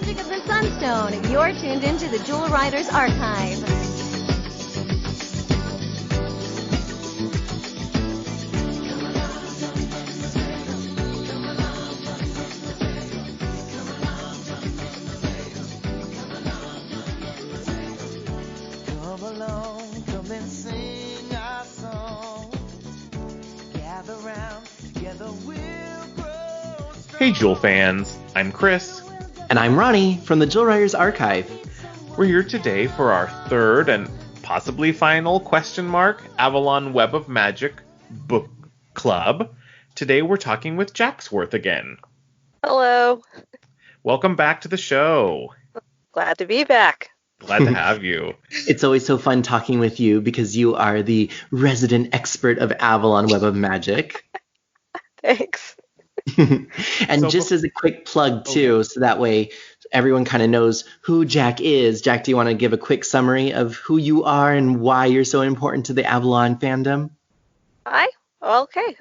magic of the Sunstone. You're tuned into the Jewel Riders Archive. Come along, come and sing our song. Gather round, together we'll grow strong. Hey Jewel fans, I'm Chris. And I'm Ronnie from the Jewel Riders Archive. We're here today for our third and possibly final Avalon Web of Magic book club. Today we're talking with Jacquesworth again. Hello. Welcome back to the show. Glad to be back. Glad to have you. It's always so fun talking with you because you are the resident expert of Avalon Web of Magic. Thanks. And just as a quick plug too, so that way everyone kind of knows who Jacq is. Jacq, do you want to give a quick summary of who you are and why you're so important to the Avalon fandom? Hi. Okay.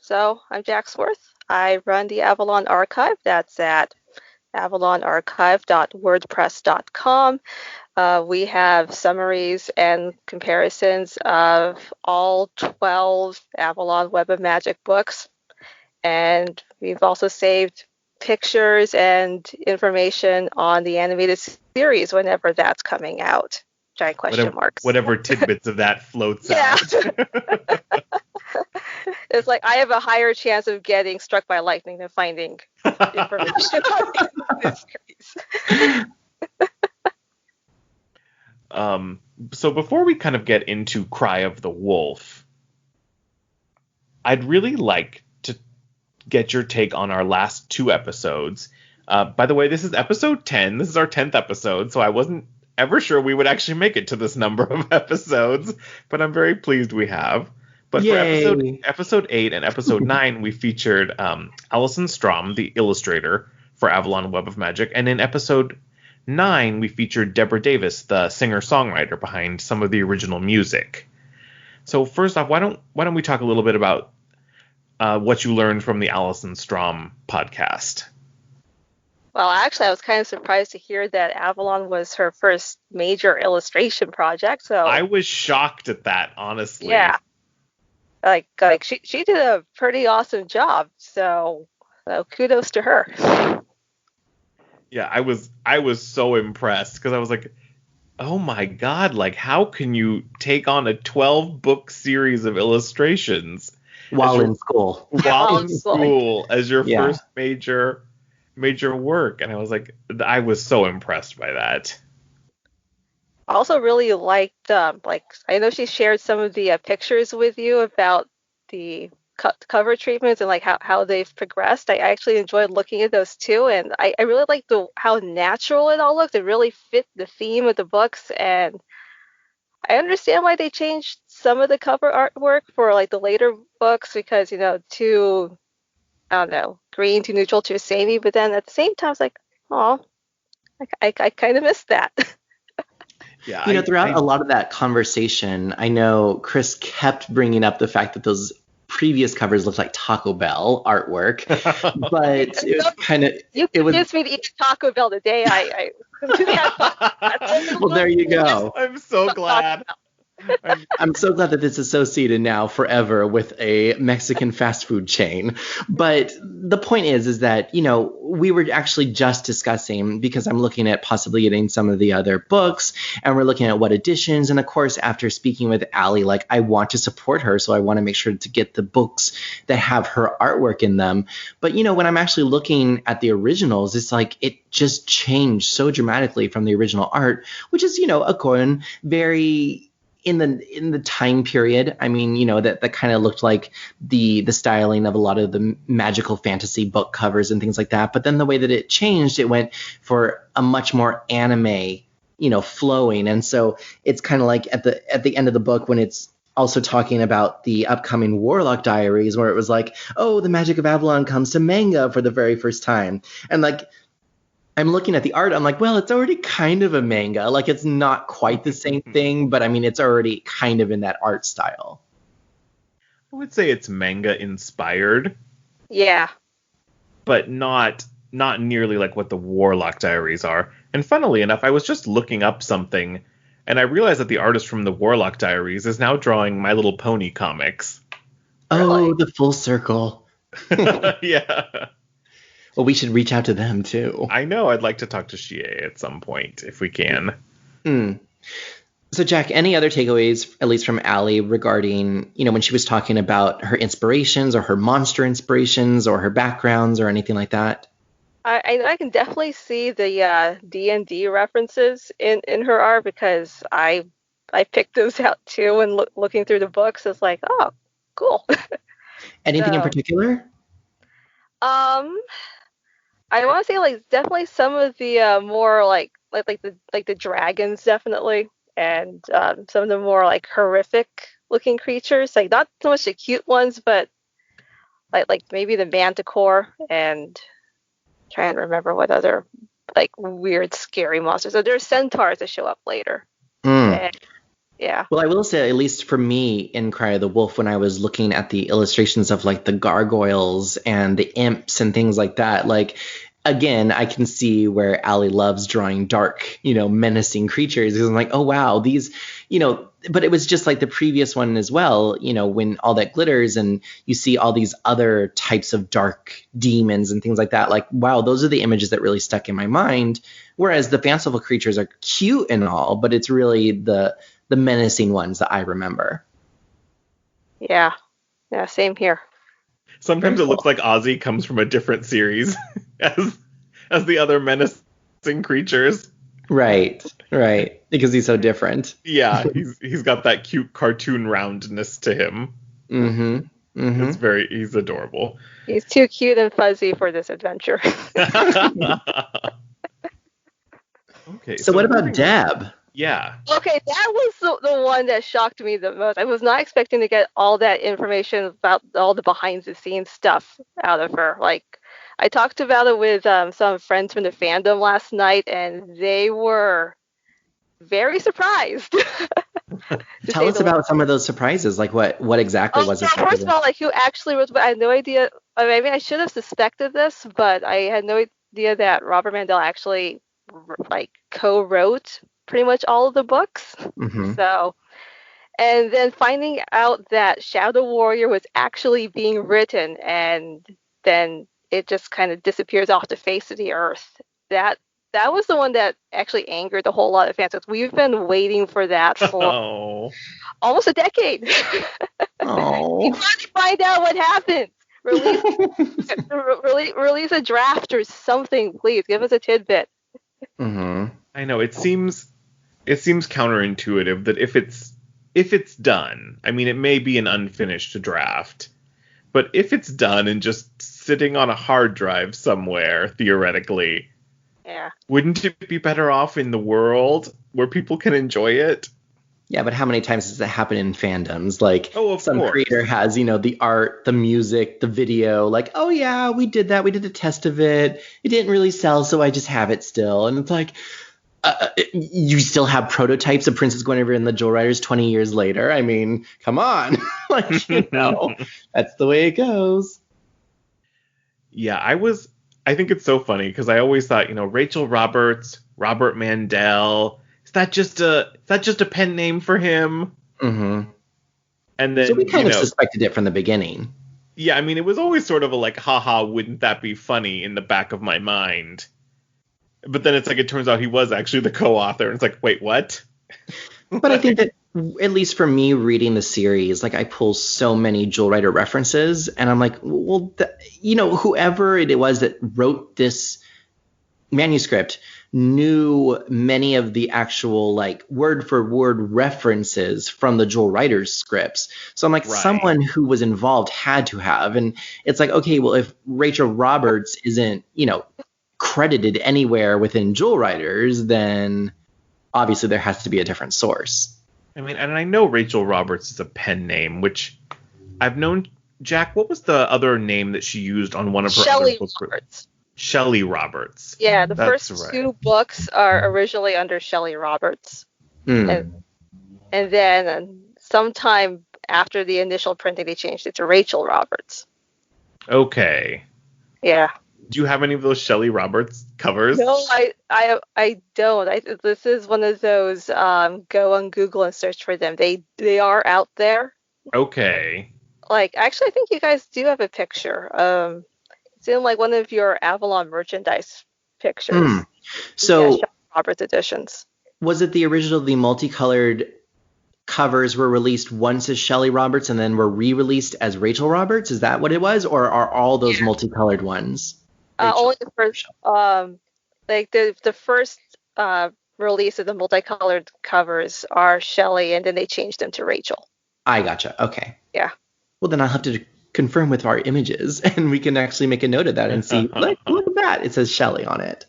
So I'm Jacquesworth. I run the Avalon Archive. That's at avalonarchive.wordpress.com. We have summaries and comparisons of all 12 Avalon Web of Magic books. And we've also saved pictures and information on the animated series whenever that's coming out. Giant question marks. Whatever tidbits of that floats out. It's like I have a higher chance of getting struck by lightning than finding information on the series. So before we kind of get into Cry of the Wolf, I'd really like to get your take on our last two episodes. By the way, this is episode 10. This is our 10th episode, so I wasn't ever sure we would actually make it to this number of episodes, but I'm very pleased we have. But Yay. For episode 8 and episode 9, we featured Allison Strom, the illustrator for Avalon Web of Magic, and in episode 9, we featured Debra Davis, the singer-songwriter behind some of the original music. So first off, why don't we talk a little bit about what you learned from the Allison Strom podcast? Well, actually, I was kind of surprised to hear that Avalon was her first major illustration project. So I was shocked at that, honestly. Yeah, like she did a pretty awesome job. So kudos to her. Yeah, I was so impressed because I was like, oh my god, like how can you take on a 12-book series of illustrations While in school as your first major work? And I was like, I was so impressed by that. I also really liked, I know she shared some of the pictures with you about the cover treatments and like how they've progressed. I actually enjoyed looking at those too, and I really liked how natural it all looked. It really fit the theme of the books, and I understand why they changed some of the cover artwork for like the later books because too, I don't know, green, too neutral, too samey. But then at the same time, it's like, oh, I kind of missed that. Yeah, throughout a lot of that conversation, I know Chris kept bringing up the fact that those previous covers looked like Taco Bell artwork, but it was kind of... You convinced me to eat Taco Bell today. Well, there you go. I'm so glad. I'm so glad that it's associated now forever with a Mexican fast food chain. But the point is that, we were actually just discussing, because I'm looking at possibly getting some of the other books, and we're looking at what editions. And of course, after speaking with Allie, I want to support her. So I want to make sure to get the books that have her artwork in them. But, when I'm actually looking at the originals, it's like it just changed so dramatically from the original art, which is, according very... In the time period, I mean, that kind of looked like the styling of a lot of the magical fantasy book covers and things like that. But then the way that it changed, it went for a much more anime, flowing. And so it's kind of like at the end of the book when it's also talking about the upcoming Warlock Diaries, where it was like, oh, the magic of Avalon comes to manga for the very first time. And I'm looking at the art, I'm like, well, it's already kind of a manga. It's not quite the same thing, but I mean, it's already kind of in that art style. I would say it's manga inspired. Yeah. But not not nearly like what the Warlock Diaries are. And funnily enough, I was just looking up something, and I realized that the artist from the Warlock Diaries is now drawing My Little Pony comics. Oh, the full circle. Yeah. Well, we should reach out to them too. I know. I'd like to talk to Chie at some point if we can. So, Jacq, any other takeaways, at least from Allie, regarding, when she was talking about her inspirations or her monster inspirations or her backgrounds or anything like that? I can definitely see the D&D references in her art, because I picked those out too when looking through the books. It's like, oh, cool. Anything in particular? I want to say like definitely some of the more like the dragons, definitely, and some of the more like horrific looking creatures, like not so much the cute ones, but like maybe the manticore, and trying to remember what other like weird scary monsters. So there's centaurs that show up later. And, yeah. Well, I will say, at least for me in Cry of the Wolf, when I was looking at the illustrations of like the gargoyles and the imps and things like that, like, again, I can see where Allie loves drawing dark, menacing creatures, because I'm like, oh, wow, these, but it was just like the previous one as well, when all that glitters and you see all these other types of dark demons and things like that. Like, wow, those are the images that really stuck in my mind. Whereas the fanciful creatures are cute and all, but it's really the menacing ones that I remember. Yeah, same here. Sometimes it looks like Ozzy comes from a different series as the other menacing creatures. Right. Because he's so different. Yeah, he's got that cute cartoon roundness to him. He's adorable. He's too cute and fuzzy for this adventure. Okay. So what about Deb? Yeah. Okay, that was the one that shocked me the most. I was not expecting to get all that information about all the behind the scenes stuff out of her. Like, I talked about it with some friends from the fandom last night, and they were very surprised. Tell us about some of those surprises. Like, what exactly was it? First of all, like, who actually wrote? I had no idea. I mean, I should have suspected this, but I had no idea that Robert Mandel actually like co-wrote pretty much all of the books. So, and then finding out that Shadow Warrior was actually being written, and then it just kind of disappears off the face of the earth. That was the one that actually angered a whole lot of fans, because we've been waiting for that for almost a decade. We want to find out what happened. Release a draft or something, please. Give us a tidbit. I know it seems counterintuitive that if it's done, I mean, it may be an unfinished draft, but if it's done and just sitting on a hard drive somewhere, theoretically, wouldn't it be better off in the world where people can enjoy it? Yeah, but how many times does it happen in fandoms? Like, some course. creator has, the art, the music, the video, like, oh yeah, we did that. We did a test of it. It didn't really sell, so I just have it still. And it's like, you still have prototypes of Princess Gwenevere and the Jewel Riders 20 years later. I mean, come on. Like, that's the way it goes. Yeah, I think it's so funny because I always thought, Rachel Roberts, Robert Mandel, is that just a pen name for him? And then, so we kind of suspected it from the beginning. Yeah, I mean, it was always sort of a like, haha, wouldn't that be funny in the back of my mind. But then it's like, it turns out he was actually the co-author. And it's like, wait, what? But I think that, at least for me reading the series, like, I pull so many Jewel Rider references. And I'm like, well, whoever it was that wrote this manuscript knew many of the actual, like, word for word references from the Jewel Riders scripts. So I'm like, someone who was involved had to have. And it's like, okay, well, if Rachel Roberts isn't, credited anywhere within Jewel Riders, then obviously there has to be a different source. I mean, and I know Rachel Roberts is a pen name, which I've known. Jacq, what was the other name that she used on one of her other books? Shelley Roberts. Yeah, the first two books are originally under Shelley Roberts. And then sometime after the initial printing, they changed it to Rachel Roberts. Okay. Yeah. Do you have any of those Shelley Roberts covers? No, I don't. This is one of those go on Google and search for them. They are out there. Okay. Like, actually, I think you guys do have a picture. It's in like one of your Avalon merchandise pictures. So Shelley Roberts editions. was it the original, the multicolored covers were released once as Shelley Roberts and then were re-released as Rachel Roberts? Is that what it was? Or are all those multicolored ones? Only the first, like the first release of the multicolored covers are Shelley, and then they changed them to Rachel. I gotcha. Okay. Yeah. Well, then I'll have to confirm with our images, and we can actually make a note of that and see. Look at that. It says Shelley on it.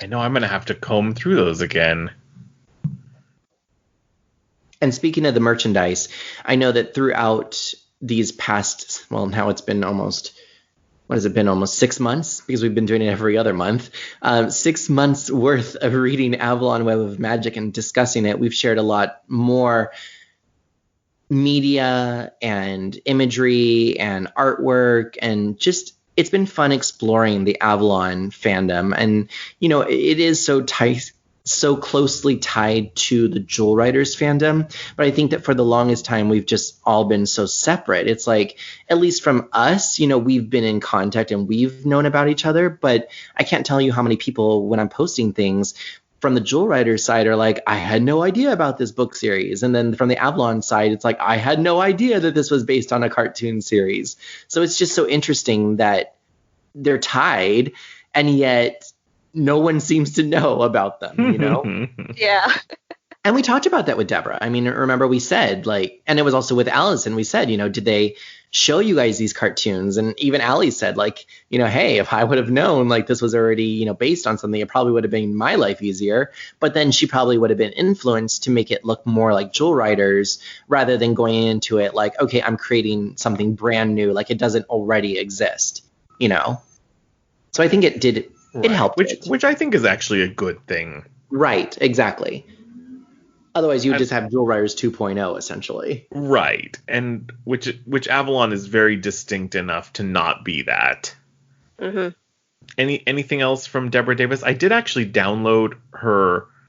I know I'm going to have to comb through those again. And speaking of the merchandise, I know that throughout these past, well, now it's been almost, what has it been, almost 6 months? Because we've been doing it every other month. 6 months worth of reading Avalon Web of Magic and discussing it. We've shared a lot more media and imagery and artwork, and just it's been fun exploring the Avalon fandom. And you know, it is so tight, so closely tied to the Jewel Writers fandom, but I think that for the longest time we've just all been so separate. It's like, at least from us, you know, we've been in contact and we've known about each other, but I can't tell you how many people, when I'm posting things from the Jewel Writers side, are like, I had no idea about this book series. And then from the Avalon side, it's like, I had no idea that this was based on a cartoon series. So it's just so interesting that they're tied, and yet no one seems to know about them, you know? Yeah. And we talked about that with Debra. I mean, remember we said, like, and it was also with Allison, we said, you know, did they show you guys these cartoons? And even Allie said, like, you know, hey, if I would have known, like, this was already, you know, based on something, it probably would have made my life easier. But then she probably would have been influenced to make it look more like Jewel Writers, rather than going into it like, okay, I'm creating something brand new, like it doesn't already exist, you know? So I think it did, right. It helped. Which I think is actually a good thing. Right, exactly. Otherwise, you would just have Jewel Writers 2.0, essentially. Right, and which Avalon is very distinct enough to not be that. Mm-hmm. Anything else from Debra Davis? I did actually download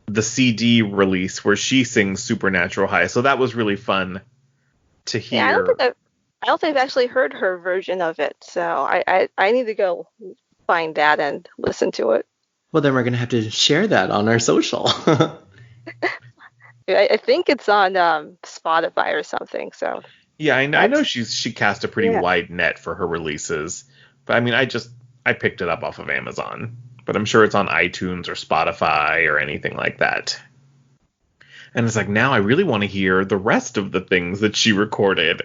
the CD release where she sings Supernatural High, so that was really fun to hear. Yeah, I don't think I've actually heard her version of it, so I need to go find that and listen to it. Well, then we're going to have to share that on our social. I think it's on Spotify or something. So yeah, I know she cast a pretty wide net for her releases, but I mean, I picked it up off of Amazon, but I'm sure it's on iTunes or Spotify or anything like that. And it's like, now I really want to hear the rest of the things that she recorded.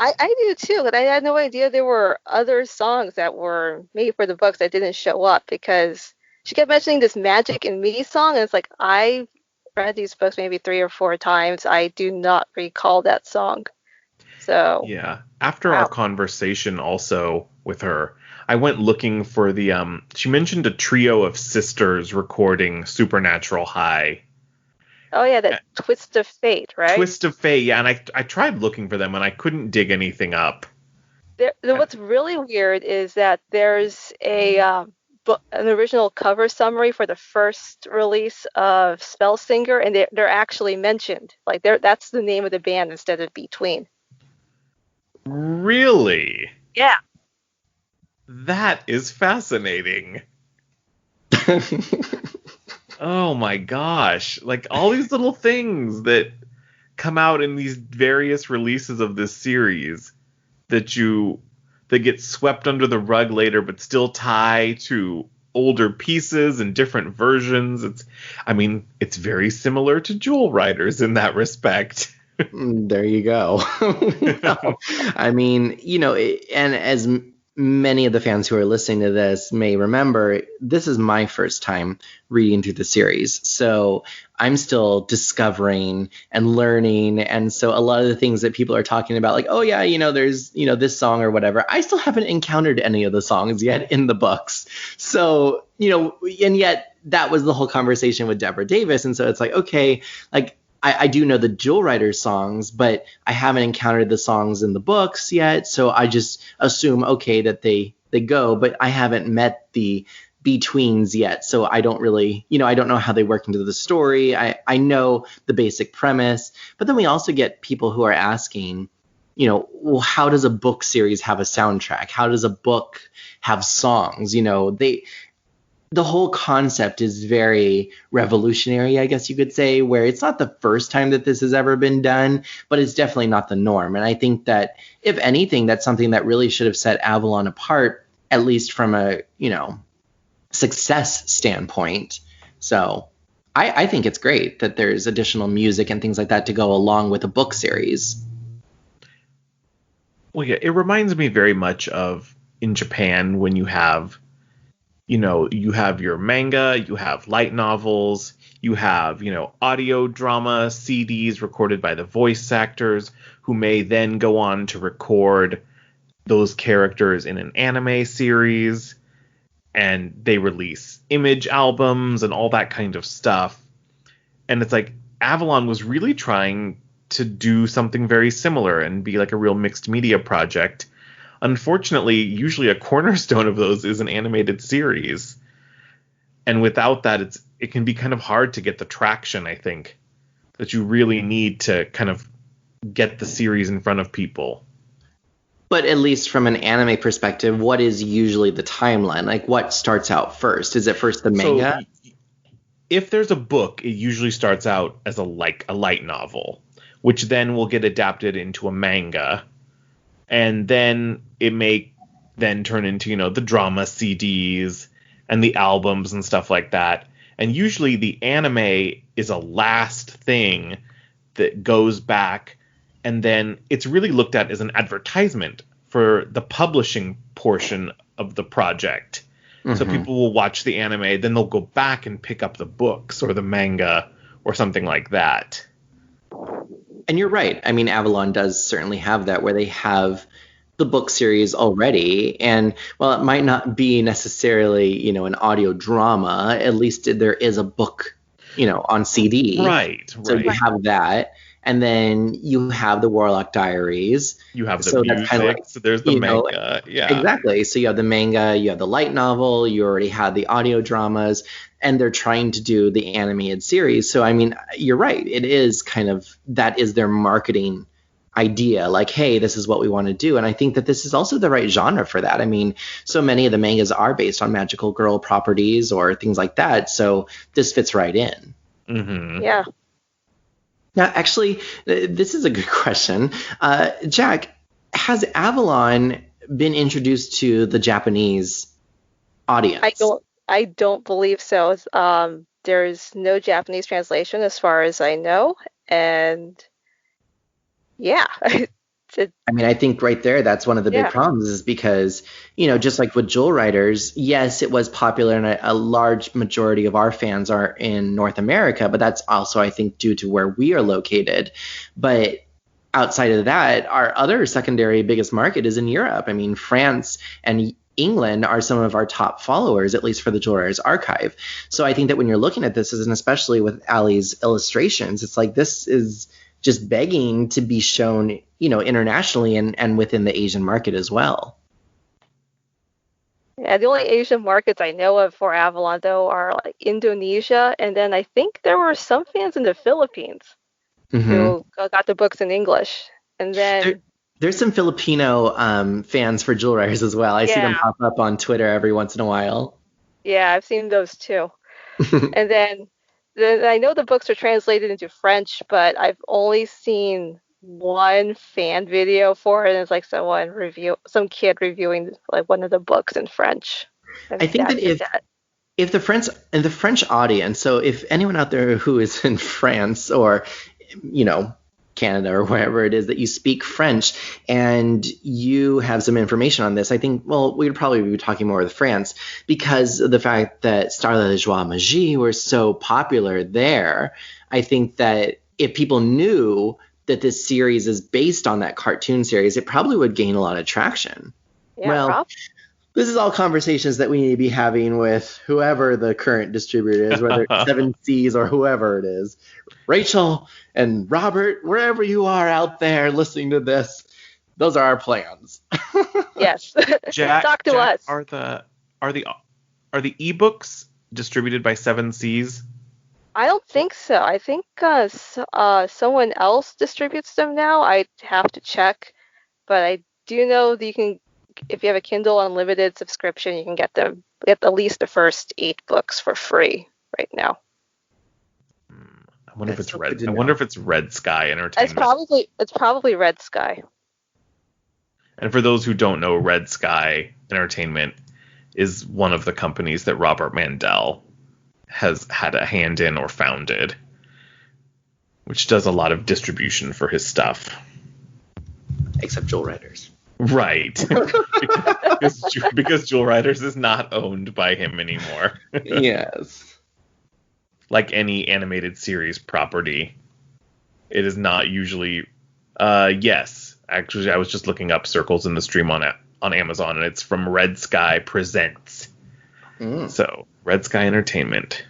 I do too, but I had no idea there were other songs that were made for the books that didn't show up, because she kept mentioning this Magic and Me song, and it's like, I read these books maybe 3 or 4 times. I do not recall that song. So yeah, after our conversation also with her, I went looking for the she mentioned a trio of sisters recording Supernatural High. Oh yeah, that Twist of Fate, right? Twist of Fate, yeah, and I tried looking for them and I couldn't dig anything up. What's really weird is that there's an original cover summary for the first release of Spellsinger, and they're actually mentioned. Like, that's the name of the band instead of Between. Really? Yeah. That is fascinating. Oh my gosh. Like, all these little things that come out in these various releases of this series that get swept under the rug later, but still tie to older pieces and different versions. It's very similar to Jewel Writers in that respect. There you go. No, I mean, you know, and as many of the fans who are listening to this may remember, this is my first time reading through the series. So I'm still discovering and learning. And so a lot of the things that people are talking about, like, oh yeah, you know, there's, you know, this song or whatever, I still haven't encountered any of the songs yet in the books. So, you know, and yet that was the whole conversation with Debra Davis. And so it's like, okay, like, I do know the Jewel Writers songs, but I haven't encountered the songs in the books yet. So I just assume, okay, that they they go, but I haven't met the betweens yet. So I don't really, I don't know how they work into the story. I know the basic premise, but then we also get people who are asking, well, how does a book series have a soundtrack? How does a book have songs? The whole concept is very revolutionary, I guess you could say, where it's not the first time that this has ever been done, but it's definitely not the norm. And I think that, if anything, that's something that really should have set Avalon apart, at least from a, success standpoint. So I think it's great that there's additional music and things like that to go along with a book series. Well, yeah, it reminds me very much of in Japan when you have your manga, you have light novels, you have, audio drama CDs recorded by the voice actors who may then go on to record those characters in an anime series, and they release image albums and all that kind of stuff. And it's like Avalon was really trying to do something very similar and be like a real mixed media project. Unfortunately, usually a cornerstone of those is an animated series. And without that, it can be kind of hard to get the traction, I think, that you really need to kind of get the series in front of people. But at least from an anime perspective, what is usually the timeline? Like, what starts out first? Is it first the manga? So, if there's a book, it usually starts out as a light novel, which then will get adapted into a manga. And then it may then turn into, the drama CDs and the albums and stuff like that. And usually the anime is a last thing that goes back, and then it's really looked at as an advertisement for the publishing portion of the project. Mm-hmm. So people will watch the anime, then they'll go back and pick up the books or the manga or something like that. And you're right. I mean, Avalon does certainly have that, where they have the book series already. And while it might not be necessarily, an audio drama, at least there is a book, on CD. Right. So you have that. And then you have the Warlock Diaries. You have the music. That's kind of like, so there's the manga. Yeah. Exactly. So you have the manga, you have the light novel, you already had the audio dramas, and they're trying to do the animated series. So, I mean, you're right. It is kind of, that is their marketing idea. Like, hey, this is what we want to do. And I think that this is also the right genre for that. I mean, so many of the mangas are based on magical girl properties or things like that. So this fits right in. Mm-hmm. Yeah. Now, actually, this is a good question. Jacq, has Avalon been introduced to the Japanese audience? I don't believe so. There's no Japanese translation as far as I know. And yeah. I mean, I think right there, that's one of the big problems, is because, just like with Jewel Riders, yes, it was popular and a large majority of our fans are in North America, but that's also, I think, due to where we are located. But outside of that, our other secondary biggest market is in Europe. I mean, France and England are some of our top followers, at least for the Jewel Riders archive. So I think that when you're looking at this, and especially with Allie's illustrations, it's like this is just begging to be shown, internationally and within the Asian market as well. Yeah, the only Asian markets I know of for Avalon, though, are like Indonesia, and then I think there were some fans in the Philippines who got the books in English. And then there's some Filipino fans for Jewel Riders as well. I see them pop up on Twitter every once in a while. Yeah, I've seen those too. And then I know the books are translated into French, but I've only seen one fan video for it, and it's like some kid reviewing like one of the books in French. I think that if the French audience, so if anyone out there who is in France or Canada or wherever it is that you speak French and you have some information on this, I think, well, we would probably be talking more with France, because of the fact that Starla de Joie Magie were so popular there. I think that if people knew that this series is based on that cartoon series, it probably would gain a lot of traction. Yeah, well, this is all conversations that we need to be having with whoever the current distributor is, whether it's 7 Seas or whoever it is. Rachel and Robert, wherever you are out there listening to this, Those are our plans. Yes. Jacq, Talk to us. Are the ebooks distributed by Seven Seas? I don't think so. I think someone else distributes them now. I have to check, but I do know that you can, if you have a Kindle Unlimited subscription, you can get at least the first 8 books for free right now. I wonder That's if it's so Red. good to I know. wonder if it's Red Sky Entertainment. It's probably Red Sky. And for those who don't know, Red Sky Entertainment is one of the companies that Robert Mandel has had a hand in or founded, which does a lot of distribution for his stuff. Except Jewel Riders. Right. because Jewel Riders is not owned by him anymore. Yes. Like any animated series property, it is not usually. Yes, actually, I was just looking up Circles in the Stream on Amazon, and it's from Red Sky Presents. So Red Sky Entertainment.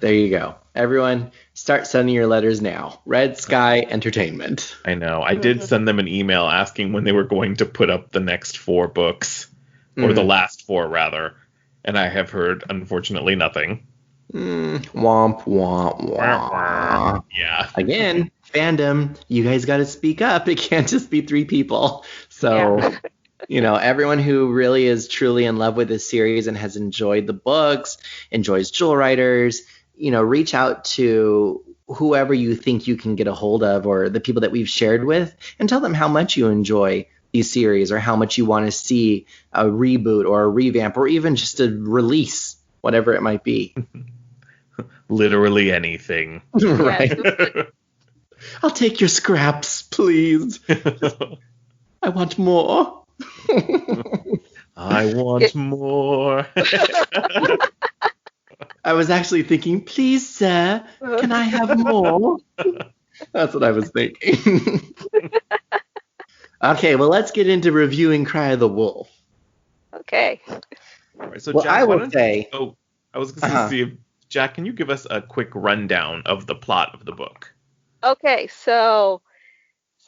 There you go. Everyone, start sending your letters now. Red Sky Entertainment. I know. I did send them an email asking when they were going to put up the next 4 books, or the last 4 rather, and I have heard, unfortunately, nothing. Womp, womp, womp. Yeah. Again, fandom, you guys got to speak up. It can't just be 3 people. So, everyone who really is truly in love with this series and has enjoyed the books, enjoys Jewel Riders, reach out to whoever you think you can get a hold of or the people that we've shared with and tell them how much you enjoy these series or how much you want to see a reboot or a revamp or even just a release, whatever it might be. Literally anything. Right. I'll take your scraps, please. I want more. I want more. I was actually thinking, please, sir, can I have more? That's what I was thinking. Okay, well, let's get into reviewing Cry of the Wolf. Okay. All right, so Well, Jacq, I would say... Oh, I was going to see if... Jacq, can you give us a quick rundown of the plot of the book? Okay, so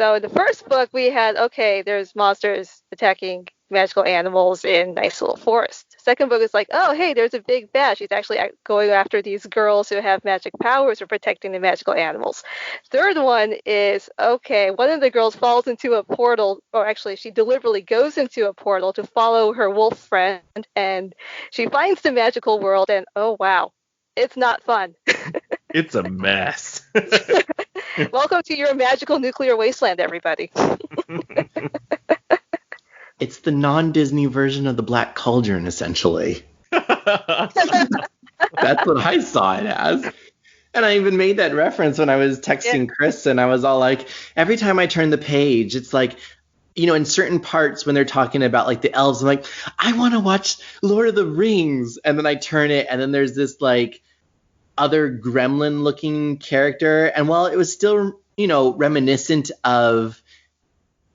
in the first book we had, there's monsters attacking magical animals in nice little forest. Second book is like, oh, hey, there's a big bad. She's actually going after these girls who have magic powers or protecting the magical animals. Third one is, one of the girls falls into a portal, or actually she deliberately goes into a portal to follow her wolf friend, and she finds the magical world, and oh, wow, it's not fun. It's a mess. Welcome to your magical nuclear wasteland, everybody. It's the non-Disney version of the Black Cauldron, essentially. That's what I saw it as. And I even made that reference when I was texting Chris, and I was all like, every time I turn the page, it's like, in certain parts when they're talking about like the elves, I'm like, I want to watch Lord of the Rings. And then I turn it, and then there's this like other gremlin-looking character. And while it was still, reminiscent of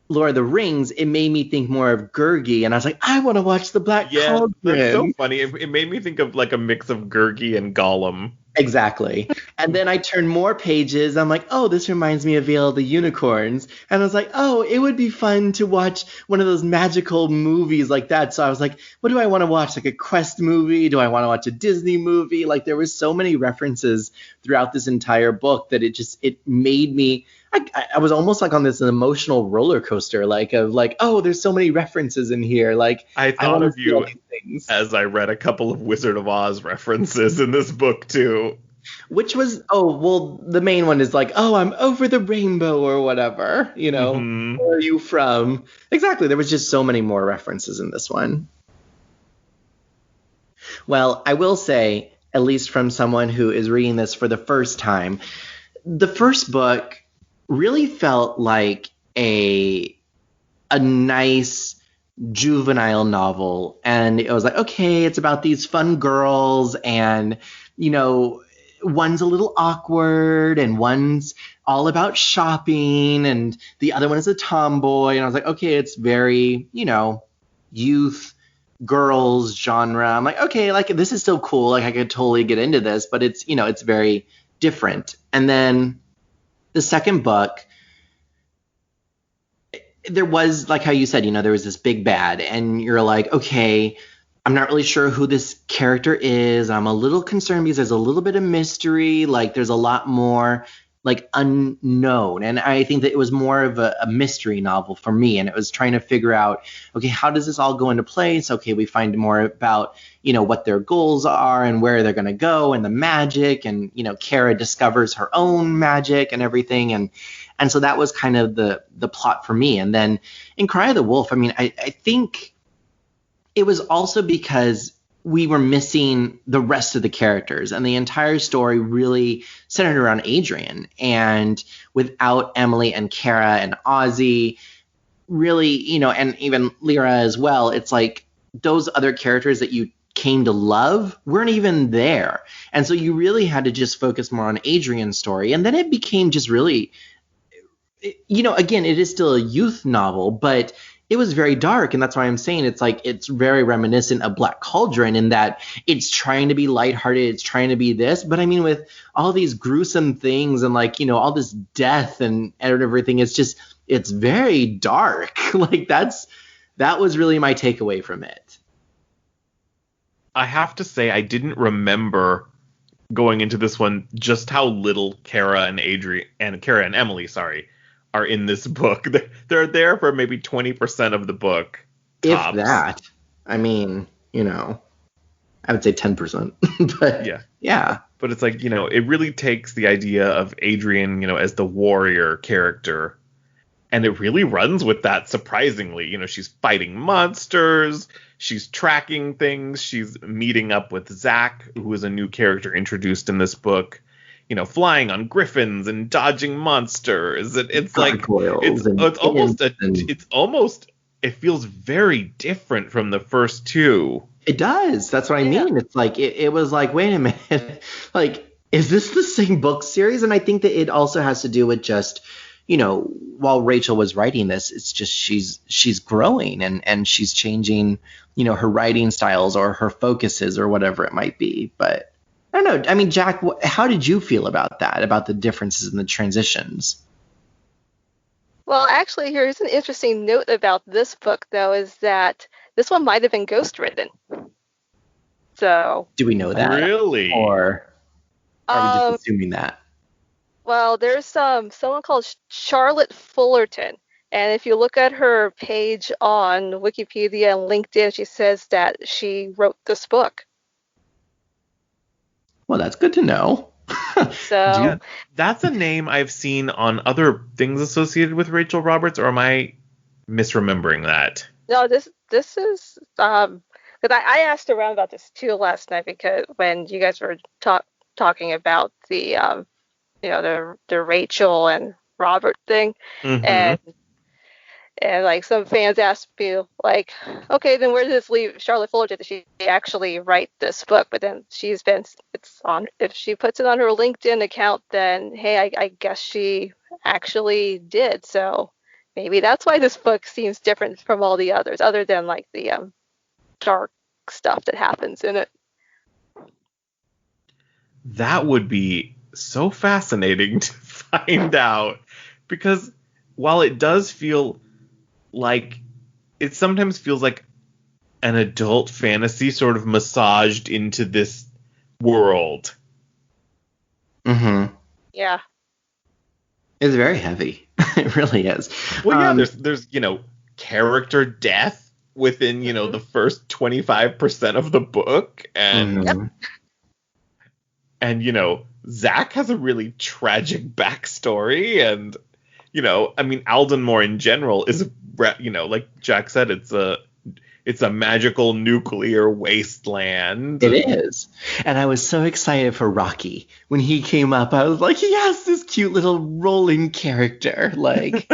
Lord of the Rings, it made me think more of Gurgi, and I was like, I want to watch the Black Cauldron. That's so funny. It made me think of like a mix of Gurgi and Gollum. Exactly. And then I turned more pages. I'm like, oh, this reminds me of Veil of the Unicorns. And I was like, oh, it would be fun to watch one of those magical movies like that. So I was like, what do I want to watch? Like a Quest movie? Do I want to watch a Disney movie? Like there was so many references throughout this entire book that it made me, I was almost like on this emotional roller coaster, oh, there's so many references in here. Like I thought of you as I read a couple of Wizard of Oz references in this book too. Which was, the main one is like, oh, I'm over the rainbow or whatever, Mm-hmm. Where are you from? Exactly. There was just so many more references in this one. Well, I will say, at least from someone who is reading this for the first time, the first book really felt like a nice juvenile novel. And it was like, okay, it's about these fun girls and, one's a little awkward and one's all about shopping and the other one is a tomboy. And I was like, okay, it's very, youth girls genre. I'm like, okay, like this is still cool. Like I could totally get into this, but it's, it's very different. And then the second book, there was, like how you said, there was this big bad, and you're like, okay, I'm not really sure who this character is. I'm a little concerned because there's a little bit of mystery. Like, there's a lot more, like, unknown. And I think that it was more of a mystery novel for me. And it was trying to figure out, okay, how does this all go into place? Okay, we find more about, what their goals are and where they're going to go and the magic. And, Kara discovers her own magic and everything. And so that was kind of the plot for me. And then in Cry of the Wolf, I mean, I think it was also because we were missing the rest of the characters, and the entire story really centered around Adrian. And without Emily and Kara and Ozzy, really, and even Lyra as well, it's like those other characters that you came to love weren't even there. And so you really had to just focus more on Adrian's story. And then it became just really, again, it is still a youth novel, but it was very dark. And that's why I'm saying it's very reminiscent of Black Cauldron in that it's trying to be lighthearted. It's trying to be this. But I mean, with all these gruesome things and all this death and everything, it's very dark. That was really my takeaway from it. I have to say, I didn't remember going into this one just how little Kara and Emily, are in this book. They're there for maybe 20% of the book. Tops. If that. I mean, I would say 10%. But yeah. But it's like, it really takes the idea of Adrian, as the warrior character, and it really runs with that surprisingly. She's fighting monsters, she's tracking things, she's meeting up with Jacq, who is a new character introduced in this book. Flying on griffins and dodging monsters. It's like it feels very different from the first two. It does. That's what I mean. It's like it was like, wait a minute, like, is this the same book series? And I think that it also has to do with just, while Rachel was writing this, it's just she's growing and she's changing, her writing styles or her focuses or whatever it might be. But I don't know. I mean, Jacq, how did you feel about that, about the differences in the transitions? Well, actually, here's an interesting note about this book, though, is that this one might have been ghostwritten. So. Do we know that? Really? Or are we just assuming that? Well, there's someone called Charlotte Fullerton. And if you look at her page on Wikipedia and LinkedIn, she says that she wrote this book. Well, that's good to know. So that's a name I've seen on other things associated with Rachel Roberts, or am I misremembering that? No, this is because I asked around about this too last night, because when you guys were talking about the the Rachel and Robert thing, and like some fans asked me, like, okay, then where does this leave Charlotte Fullerton? Did she actually write this book? But then if she puts it on her LinkedIn account, then hey, I guess she actually did. So maybe that's why this book seems different from all the others, other than like the dark stuff that happens in it. That would be so fascinating to find out, because while it does feel like, it sometimes feels like an adult fantasy sort of massaged into this world. Yeah. It's very heavy. It really is. Well, yeah, there's character death within, the first 25% of the book. And, and Jacq has a really tragic backstory. And, I mean, Aldenmore in general is, like Jacq said, it's a magical nuclear wasteland. It is. And I was so excited for Rocky. When he came up, I was like, yes, this cute little rolling character. Like,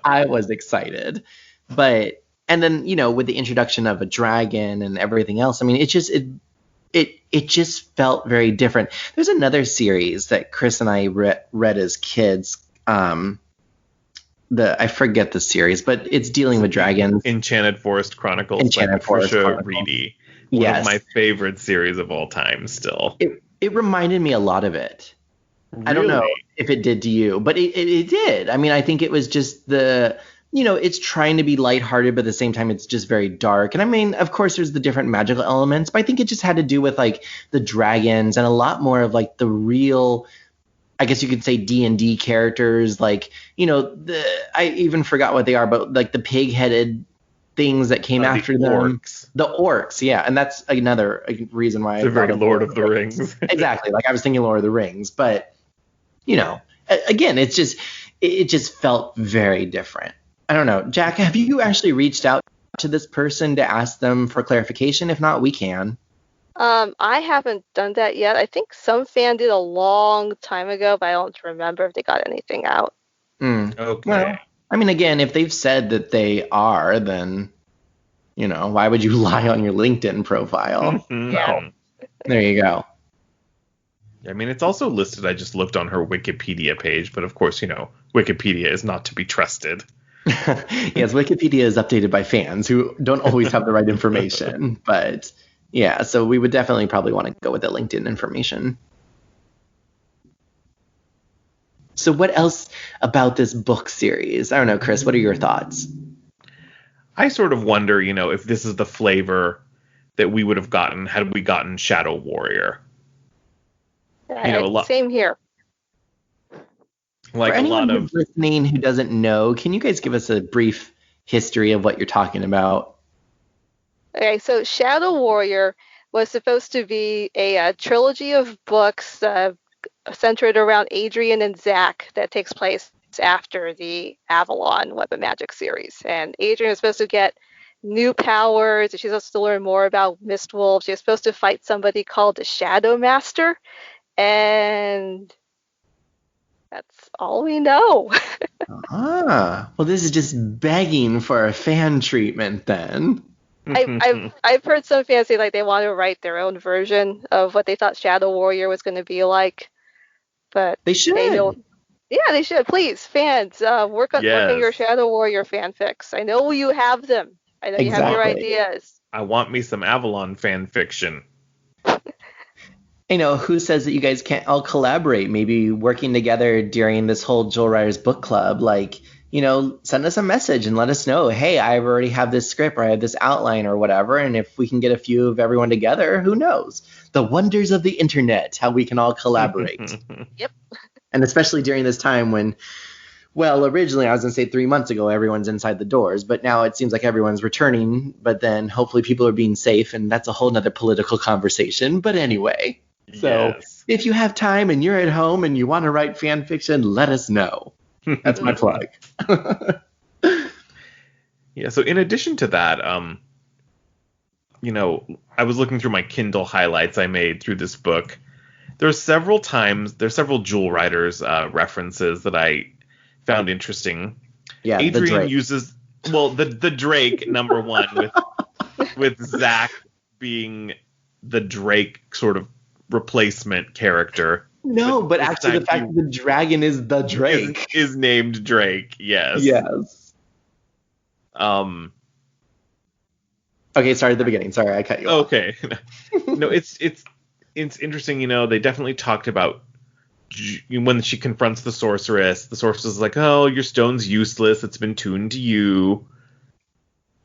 I was excited. But, and then, with the introduction of a dragon and everything else, I mean, it just felt very different. There's another series that Chris and I read as kids. I forget the series, but it's dealing with dragons. Enchanted Forest Chronicles. Enchanted Forest Chronicles. Reedy. One of my favorite series of all time still. It reminded me a lot of it. Really? I don't know if it did to you, but it did. I mean, I think it was just the it's trying to be lighthearted, but at the same time, it's just very dark. And I mean, of course, there's the different magical elements, but I think it just had to do with like the dragons and a lot more of like the real, I guess you could say D&D characters. Like, I even forgot what they are, but like the pig-headed things that came after them. Orcs. The orcs, yeah. And that's another reason why it's a very Lord of the Rings. Exactly. Like I was thinking Lord of the Rings, but again, it just felt very different. I don't know. Jacq, have you actually reached out to this person to ask them for clarification? If not, we can. I haven't done that yet. I think some fan did a long time ago, but I don't remember if they got anything out. Okay. Well, I mean, again, if they've said that they are, then, why would you lie on your LinkedIn profile? Yeah. There you go. I mean, it's also listed. I just looked on her Wikipedia page, but of course, Wikipedia is not to be trusted. Yes, Wikipedia is updated by fans who don't always have the right information. But yeah, so we would definitely probably want to go with the LinkedIn information. So what else about this book series? I don't know, Chris, what are your thoughts? I sort of wonder, if this is the flavor that we would have gotten had we gotten Shadow Warrior. Same here. Like For anyone a lot of listening who doesn't know, can you guys give us a brief history of what you're talking about? Okay, so Shadow Warrior was supposed to be a trilogy of books centered around Adrian and Jacq that takes place after the Avalon Web of Magic series. And Adrian is supposed to get new powers, and she's supposed to learn more about Mistwolf. She's supposed to fight somebody called the Shadow Master, and that's all we know. Well, this is just begging for a fan treatment then. I've heard some fans say like they want to write their own version of what they thought Shadow Warrior was going to be like, but they should. They should. Please, fans, work on your Shadow Warrior fanfics. I know you have them. I know you have your ideas. I want me some Avalon fan fiction. Who says that you guys can't all collaborate? Maybe working together during this whole Jewel Writers book club. Like, send us a message and let us know, hey, I already have this script or I have this outline or whatever. And if we can get a few of everyone together, who knows? The wonders of the internet, how we can all collaborate. Yep. And especially during this time when, well, originally I was going to say 3 months ago, everyone's inside the doors. But now it seems like everyone's returning. But then hopefully people are being safe. And that's a whole nother political conversation. But anyway. So if you have time and you're at home and you want to write fan fiction, let us know. That's my plug. Yeah, so in addition to that, I was looking through my Kindle highlights I made through this book. There's several Jewel Writers references that I found interesting. Yeah, Adrian uses the Drake number one with Jacq being the Drake sort of replacement character. No, but actually the fact that the dragon is the Drake is named Drake. Yes. Yes. Okay, sorry at the beginning. Sorry, I cut you off. Okay. No, it's interesting. They definitely talked about when she confronts the sorceress. The sorceress is like, "Oh, your stone's useless. It's been tuned to you."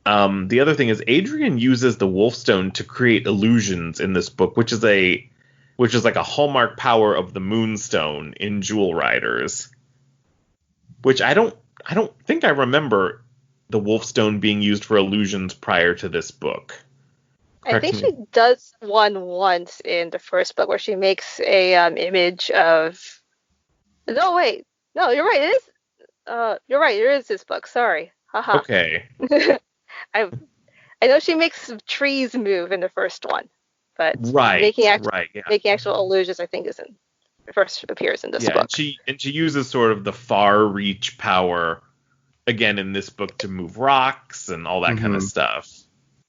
The other thing is Adrian uses the Wolfstone to create illusions in this book, which is like a hallmark power of the Moonstone in Jewel Riders. Which I don't think I remember the Wolfstone being used for illusions prior to this book. I think she does one once in the first book where she makes a image of. No, wait. No, you're right. It is. You're right. It is this book. Sorry. Haha. Okay. I know she makes trees move in the first one, but making actual illusions, I think, first appears in this book. And she uses sort of the far reach power again in this book to move rocks and all that kind of stuff.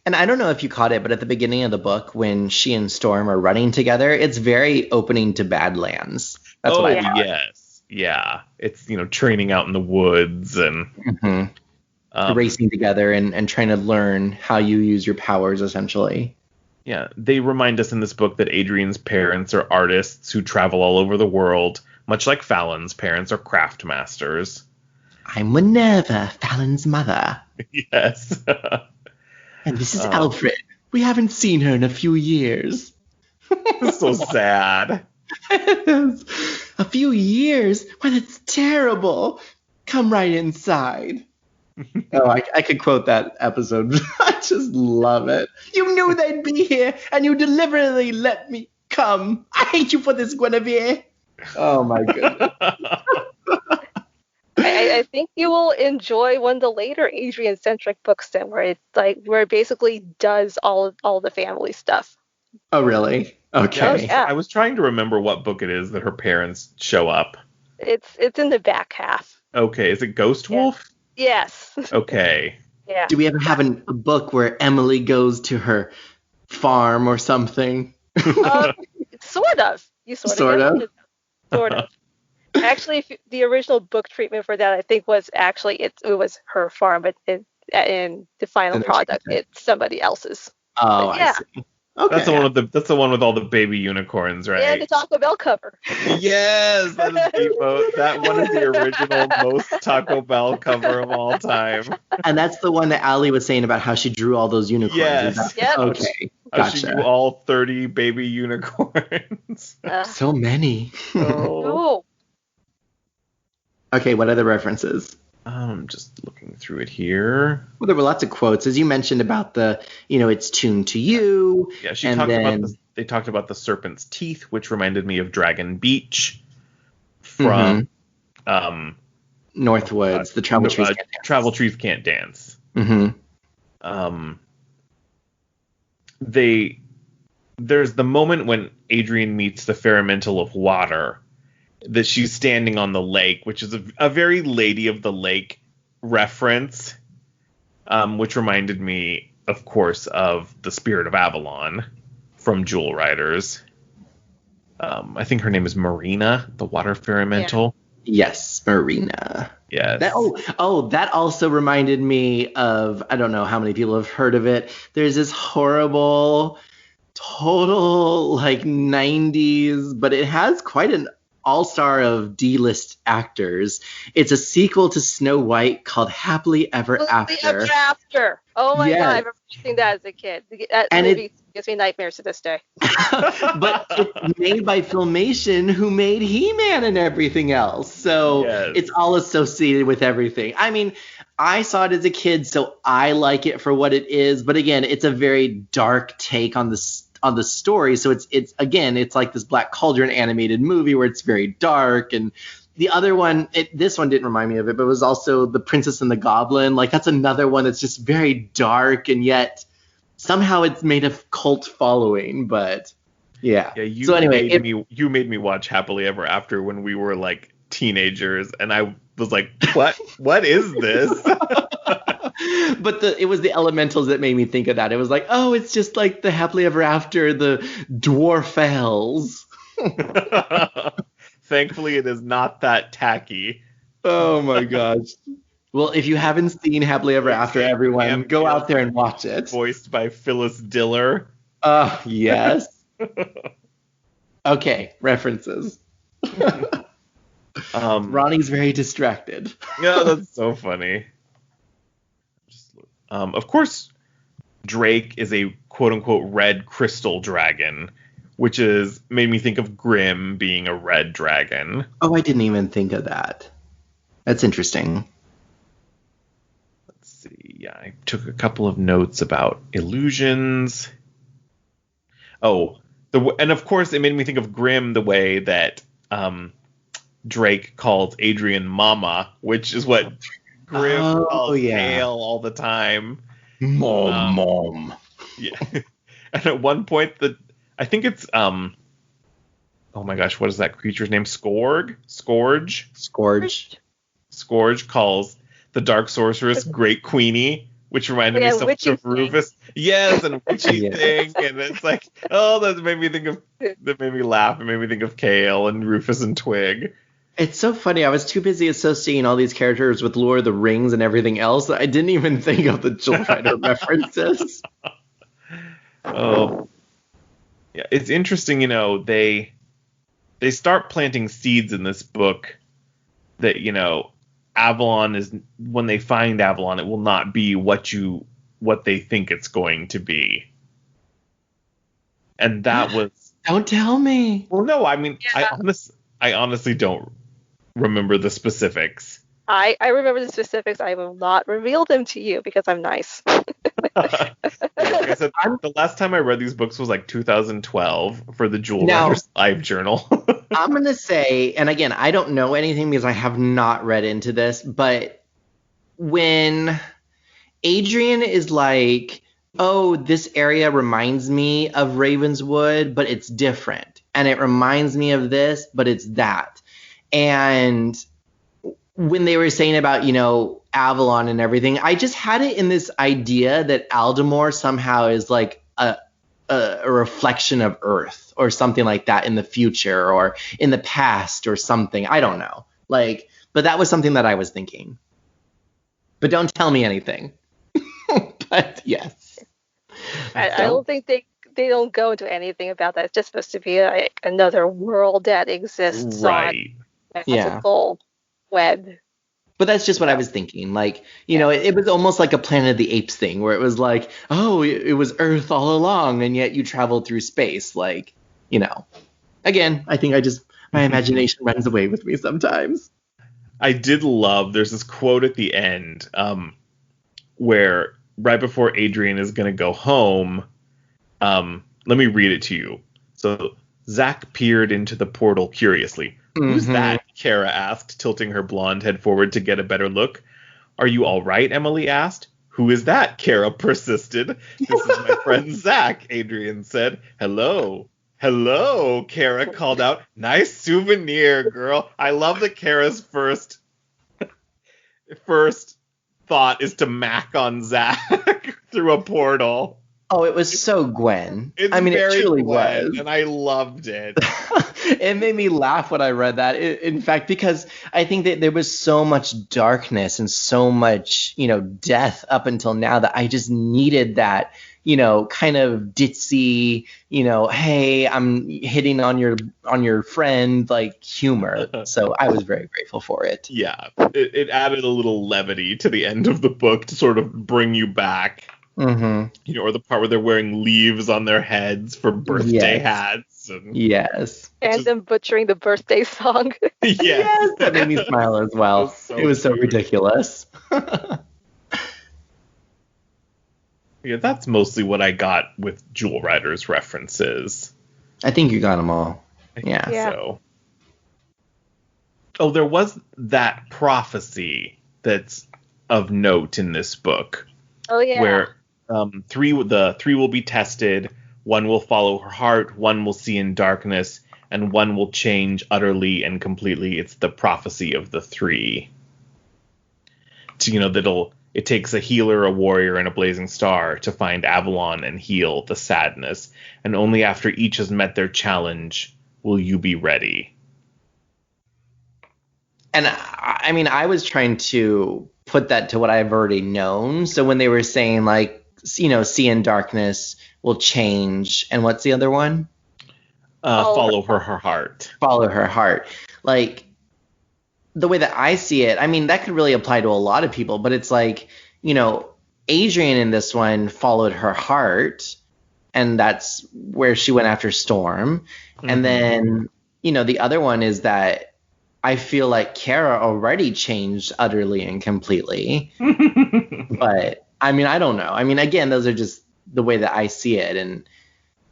And I don't know if you caught it, but at the beginning of the book, when she and Storm are running together, it's very opening to Badlands. That's what I thought. Yes. Yeah. It's, training out in the woods and racing together and trying to learn how you use your powers, essentially. Yeah. They remind us in this book that Adrian's parents are artists who travel all over the world, much like Fallon's parents are craft masters. I'm Gwenevere, Fallon's mother. Yes. And this is Alfred. We haven't seen her in a few years. It's so sad. A few years? Why, that's terrible. Come right inside. I could quote that episode. I just love it. You knew they'd be here, and you deliberately let me come. I hate you for this, Gwenevere. Oh, my goodness. I think you will enjoy one of the later Adrian-centric books then, where it basically does all the family stuff. Oh, really? Okay. Yeah. I was trying to remember what book it is that her parents show up. It's in the back half. Okay, is it Ghost Wolf? Yes. Okay. Yeah. Do we ever have a book where Emily goes to her farm or something? Sort of. You sort of. Sort of. Actually, the original book treatment for that, I think, was actually it was her farm, but in the final product, it's somebody else's. Oh, yeah. I see. Okay. That's the one with all the baby unicorns, right? Yeah, the Taco Bell cover. Yes, that is that one is the original most Taco Bell cover of all time. And that's the one that Allie was saying about how she drew all those unicorns. Yes. Yep. Okay. How she Gotcha. drew all 30 baby unicorns. So many. Oh. Okay, what other references? I'm just looking through it here. Well, there were lots of quotes, as you mentioned about the, it's tuned to you. Yeah, they talked about the serpent's teeth, which reminded me of Dragon Beach from Northwoods, the Travel Trees Can't Dance. Travel Trees Can't Dance. Mm-hmm. There's the moment when Adrian meets the Ferrimental of Water, that she's standing on the lake, which is a very Lady of the Lake reference, which reminded me, of course, of the Spirit of Avalon from Jewel Riders. I think her name is Marina, the water Ferrimental. Yeah. Yes, Marina. Yes. That also reminded me of, I don't know how many people have heard of it. There's this horrible, total, 90s, but it has quite an all-star of D-list actors. It's a sequel to Snow White called Happily Ever After. Oh my God, I remember watching that as a kid. That movie gives me nightmares to this day. But it's made by Filmation, who made He-Man and everything else. So It's all associated with everything. I mean, I saw it as a kid, so I like it for what it is. But again, it's a very dark take on the story. So it's like this Black Cauldron animated movie where it's very dark. And the other one, this one didn't remind me of it, but it was also The Princess and the Goblin. That's another one that's just very dark, and yet somehow it's made a cult following. But yeah. So anyway, you made me watch Happily Ever After when we were teenagers, and I was like, what is this? But it was the elementals that made me think of that. It was it's just like the Happily Ever After, the dwarf elves. Thankfully, it is not that tacky. Oh my gosh. Well, if you haven't seen Happily Ever After, everyone, go out there and watch it. Voiced by Phyllis Diller. Yes. Okay, references. Ronnie's very distracted. Yeah, that's so funny. Of course, Drake is a quote-unquote red crystal dragon, which made me think of Grimm being a red dragon. Oh, I didn't even think of that. That's interesting. Let's see. Yeah, I took a couple of notes about illusions. Oh, and of course, it made me think of Grimm the way that Drake calls Adrian Mama, which is what Grimm calls Hale all the time. Mom. Yeah. And at one point, I think it's oh my gosh, what is that creature's name? Scourge calls the Dark Sorceress Great Queenie, which reminded me so much of Rufus. Yes, and witchy thing, and it's that made me laugh. It made me think of Kale and Rufus and Twig. It's so funny. I was too busy associating all these characters with Lord of the Rings and everything else that I didn't even think of the Jewel Rider references. Oh, yeah. It's interesting, they start planting seeds in this book that, Avalon is, when they find Avalon, it will not be what they think it's going to be. And that was... Don't tell me. Well, no, I mean, yeah. I honestly don't remember the specifics. I remember the specifics. I will not reveal them to you because I'm nice. Like I said, the last time I read these books was like 2012 for the Jewel Writers Live Journal. I'm going to say, and again, I don't know anything because I have not read into this, but when Adrian is like, oh, this area reminds me of Ravenswood, but it's different. And it reminds me of this, but it's that. And when they were saying about, Avalon and everything, I just had it in this idea that Aldemore somehow is like a reflection of Earth or something like that in the future or in the past or something. I don't know. But that was something that I was thinking. But don't tell me anything. But yes. I don't think they don't go into anything about that. It's just supposed to be like another world that exists on a magical web. But that's just what I was thinking. It was almost like a Planet of the Apes thing where it was like, oh, it was Earth all along, and yet you traveled through space. Again, I think my imagination runs away with me sometimes. I did love, there's this quote at the end where right before Adrian is going to go home, let me read it to you. So Jacq peered into the portal curiously. Who's that? Kara asked, tilting her blonde head forward to get a better look. Are you all right? Emily asked. Who is that? Kara persisted. This is my friend Jacq, Adrian said. Hello. Hello, Kara called out. Nice souvenir, girl. I love that Kara's first thought is to mack on Jacq through a portal. Oh, it was so Gwen. It truly was. And I loved it. It made me laugh when I read that. In fact, because I think that there was so much darkness and so much, death up until now that I just needed that, kind of ditzy, hey, I'm hitting on your friend, humor. So I was very grateful for it. Yeah, it added a little levity to the end of the book to sort of bring you back. Mm-hmm. Or the part where they're wearing leaves on their heads for birthday hats. Yes. And them butchering the birthday song. Yes. That made me smile as well. It was so ridiculous. Yeah, that's mostly what I got with Jewel Riders references. I think you got them all. Yeah. So. Oh, there was that prophecy that's of note in this book. Oh, yeah. Where the three will be tested, one will follow her heart, one will see in darkness, and one will change utterly and completely. It's the prophecy of the three. It takes a healer, a warrior, and a blazing star to find Avalon and heal the sadness. And only after each has met their challenge will you be ready. And I was trying to put that to what I've already known. So when they were saying see in darkness will change, and what's the other one? Follow her heart. Follow her heart. The way that I see it, that could really apply to a lot of people, but it's Adrian in this one followed her heart, and that's where she went after Storm. Mm-hmm. And then, the other one is that I feel like Kara already changed utterly and completely. But, I don't know. Again, those are just the way that I see it. And,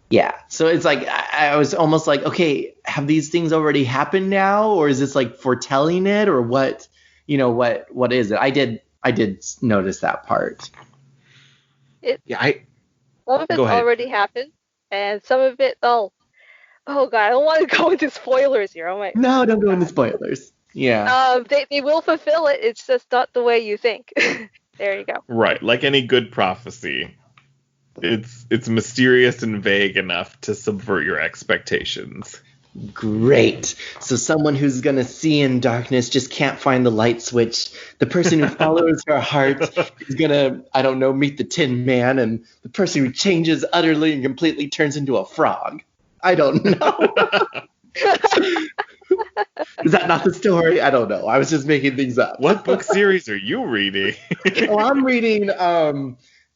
yeah. So it's I was almost like, okay, have these things already happened now? Or is this foretelling it? Or what, what is it? I did notice that part. Some of it's already happened. And some of it, oh God, I don't want to go into spoilers here. Oh my. No, don't go into spoilers. Yeah. They will fulfill it. It's just not the way you think. There you go. Right, like any good prophecy, it's mysterious and vague enough to subvert your expectations. Great. So someone who's gonna see in darkness just can't find the light switch. The person who follows her heart is gonna, meet the Tin Man, and the person who changes utterly and completely turns into a frog. I don't know. Is that not the story? I don't know. I was just making things up. What book series are you reading? Well, I'm reading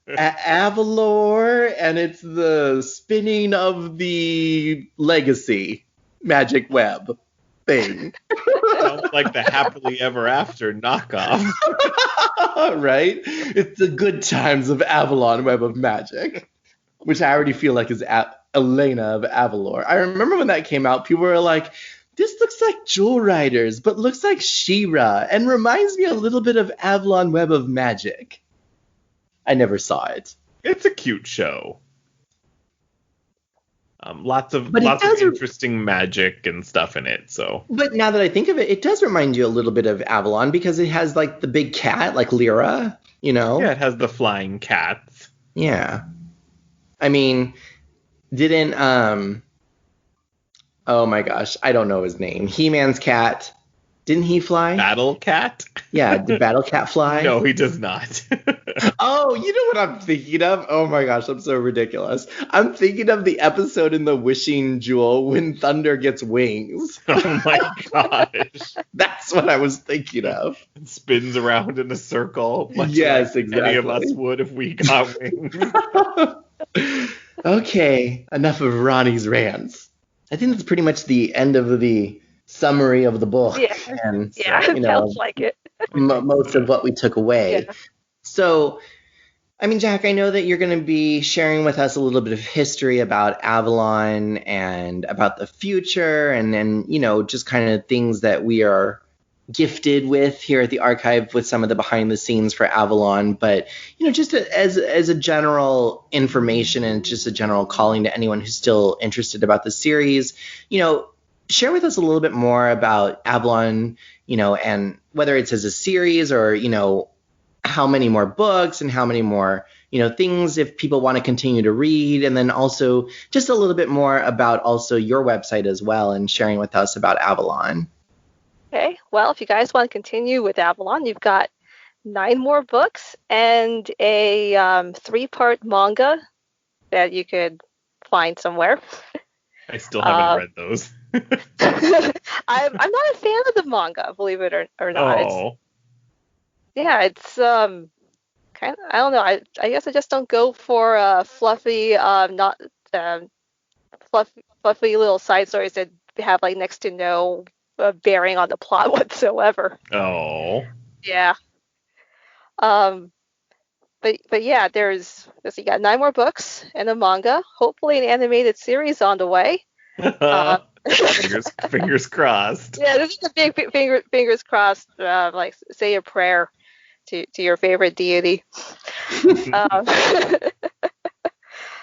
Avalor, and it's the spinning of the legacy magic web thing. Sounds like the happily ever after knockoff. Right? It's the good times of Avalon Web of Magic, which I already feel like is Elena of Avalor. I remember when that came out, people were like, this looks like Jewel Riders, but looks like She-Ra, and reminds me a little bit of Avalon Web of Magic. I never saw it. It's a cute show. Lots of interesting magic and stuff in it. So, but now that I think of it, it does remind you a little bit of Avalon because it has like the big cat, like Lyra. You know? Yeah, it has the flying cats. Yeah. I mean, didn't oh my gosh, I don't know his name. He-Man's cat. Didn't he fly? Battle Cat? Yeah, did Battle Cat fly? No, he does not. Oh, you know what I'm thinking of? Oh my gosh, I'm so ridiculous. I'm thinking of the episode in The Wishing Jewel when Thunder gets wings. Oh my gosh. That's what I was thinking of. It spins around in a circle. Much Yes, like exactly. any of us would if we got wings. Okay, enough of Ronnie's rants. I think that's pretty much the end of the summary of the book. Yeah, And so, yeah, it sounds like it. most of what we took away. Yeah. So, I mean, Jacq, I know that you're going to be sharing with us a little bit of history about Avalon and about the future, and then, you know, just kind of things that we are gifted with here at the archive with some of the behind the scenes for Avalon. But, you know, just as a general information and just a general calling to anyone who's still interested about the series, you know, share with us a little bit more about Avalon, you know, and whether it's as a series or, you know, how many more books and how many more, you know, things if people want to continue to read. And then also just a little bit more about also your website as well and sharing with us about Avalon. Okay, well, if you guys want to continue with Avalon, you've got 9 more books and a 3-part manga that you could find somewhere. I still haven't read those. I'm not a fan of the manga, believe it or not. Oh. It's kind of, I don't know. I guess I just don't go for fluffy, not fluffy little side stories that have like next to no bearing on the plot whatsoever. Oh. Yeah. But yeah, you got 9 more books and a manga. Hopefully, an animated series on the way. Fingers crossed. Yeah, this is a big fingers crossed. Like say a prayer to your favorite deity.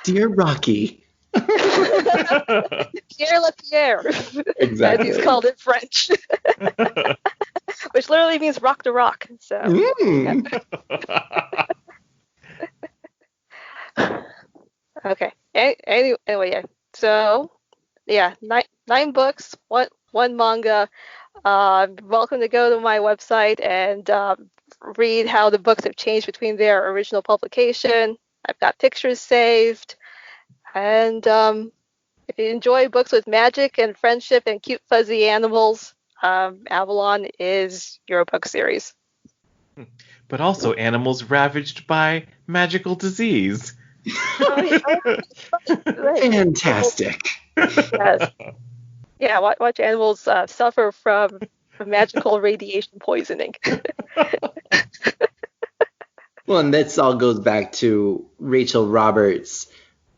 Dear Rocky. Pierre Lapierre, Exactly. as he's called in French, which literally means rock to rock. So. Okay. Anyway, yeah. So, yeah, 9 books, one manga. Welcome to go to my website and read how the books have changed between their original publication. I've got pictures saved. And if you enjoy books with magic and friendship and cute fuzzy animals, Avalon is your book series. But also animals ravaged by magical disease. Fantastic. Yes. Yeah, watch animals suffer from magical radiation poisoning. Well, and this all goes back to Rachel Roberts'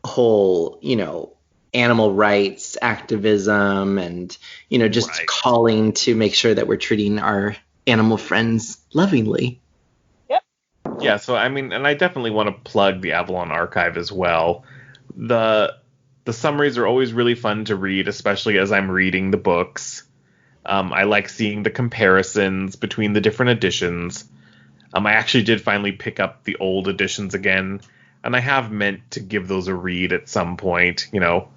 whole, you know, animal rights activism and, you know, just calling to make sure that we're treating our animal friends lovingly. Yep. Yeah, so I mean, and I definitely want to plug the Avalon Archive as well. The summaries are always really fun to read, especially as I'm reading the books. I like seeing the comparisons between the different editions. I actually did finally pick up the old editions again, and I have meant to give those a read at some point. You know,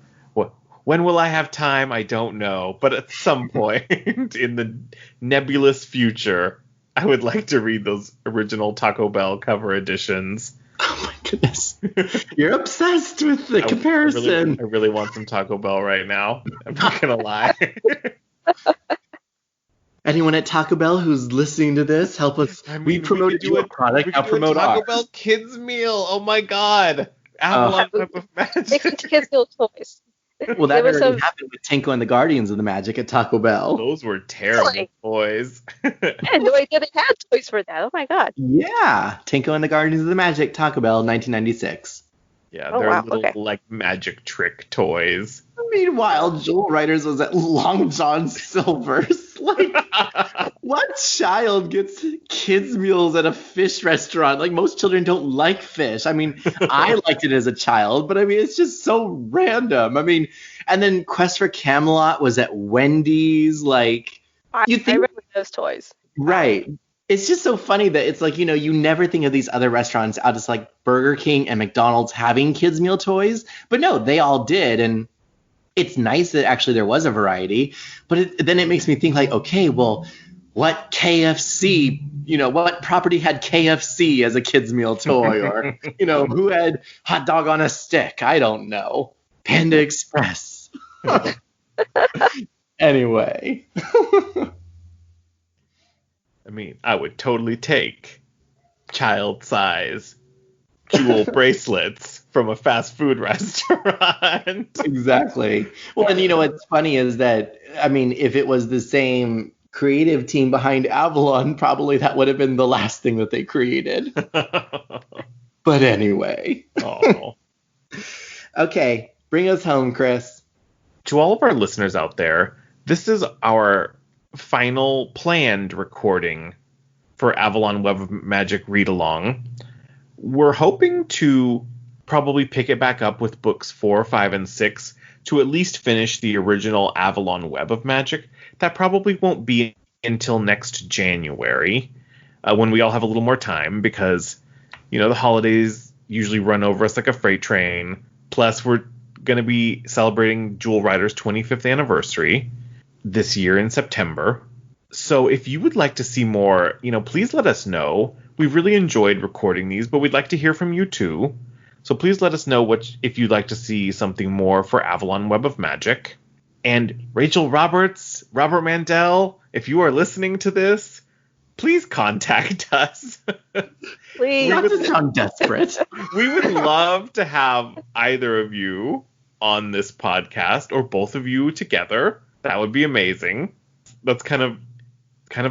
when will I have time? I don't know, but at some point in the nebulous future, I would like to read those original Taco Bell cover editions. Oh my goodness. You're obsessed with the comparison. I really want some Taco Bell right now. I'm not going to lie. Anyone at Taco Bell who's listening to this, help us. I mean, We promoted your product, now promote Taco ours. Bell kids meal. Oh my god. Avalon Web of Make Magic. some kids meal toys. Well, that Give us already some. happened with Tinko and the Guardians of the Magic at Taco Bell. Those were terrible toys. I had no idea they had toys for that. Oh my god. Yeah, Tinko and the Guardians of the Magic, Taco Bell, 1996. Yeah, Oh, they're wow, little okay. like magic trick toys. Meanwhile, Jewel Riders was at Long John Silver's. Like, what child gets kids' meals at a fish restaurant? Like, most children don't like fish. I mean, I liked it as a child, but I mean, it's just so random. I mean, and then Quest for Camelot was at Wendy's. Like, I remember those toys. right. It's just so funny that it's like, you never think of these other restaurants out as like Burger King and McDonald's having kids' meal toys. But no, they all did. And it's nice that actually there was a variety. But then it makes me think like, okay, well, what KFC, what property had KFC as a kids' meal toy? Or, who had hot dog on a stick? I don't know. Panda Express. Anyway. I mean, I would totally take child-size jewel bracelets from a fast food restaurant. Exactly. Well, and what's funny is that, I mean, if it was the same creative team behind Avalon, probably that would have been the last thing that they created. But anyway. Oh. Okay, bring us home, Chris. To all of our listeners out there, this is our final planned recording for Avalon Web of Magic Read Along. We're hoping to probably pick it back up with books 4, 5, and 6 to at least finish the original Avalon Web of Magic. That probably won't be until next January, when we all have a little more time, because, the holidays usually run over us like a freight train. Plus, we're going to be celebrating Jewel Rider's 25th anniversary this year in September. So if you would like to see more, please let us know. We've really enjoyed recording these, but we'd like to hear from you too. So please let us know if you'd like to see something more for Avalon Web of Magic. And Rachel Roberts, Robert Mandel, if you are listening to this, please contact us. Please. Not to sound desperate. We would love to have either of you on this podcast, or both of you together. That would be amazing. That's kind of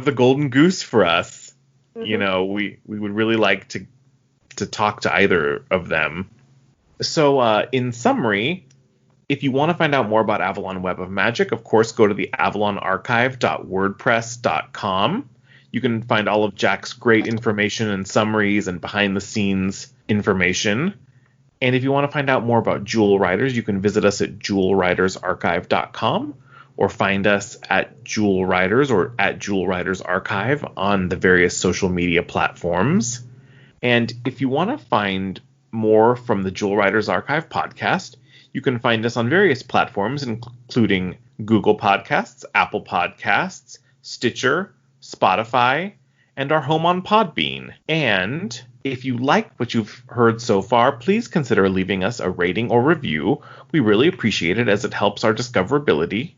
the golden goose for us. Mm-hmm. We would really like to talk to either of them. So in summary, if you want to find out more about Avalon Web of Magic, of course, go to the avalonarchive.wordpress.com. You can find all of Jacq's great information and summaries and behind the scenes information. And if you want to find out more about Jewel Riders, you can visit us at jewelridersarchive.com. or find us at Jewel Riders or at Jewel Riders Archive on the various social media platforms. And if you want to find more from the Jewel Riders Archive podcast, you can find us on various platforms, including Google Podcasts, Apple Podcasts, Stitcher, Spotify, and our home on Podbean. And if you like what you've heard so far, please consider leaving us a rating or review. We really appreciate it, as it helps our discoverability.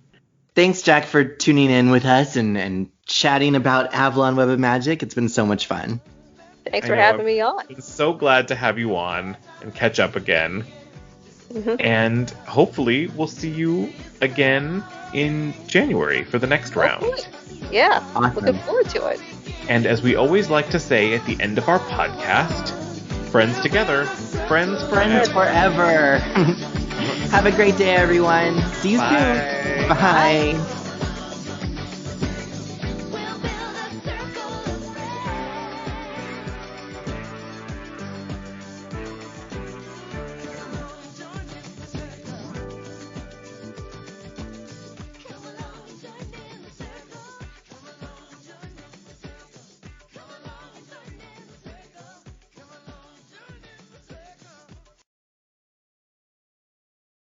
Thanks, Jacq, for tuning in with us and chatting about Avalon Web of Magic. It's been so much fun. Thanks for having me on. I'm so glad to have you on and catch up again. Mm-hmm. And hopefully we'll see you again in January for the next round. Yeah, Awesome. Looking forward to it. And as we always like to say at the end of our podcast, friends together, friends forever. Friends forever. Have a great day, everyone. See you Bye. soon. Bye.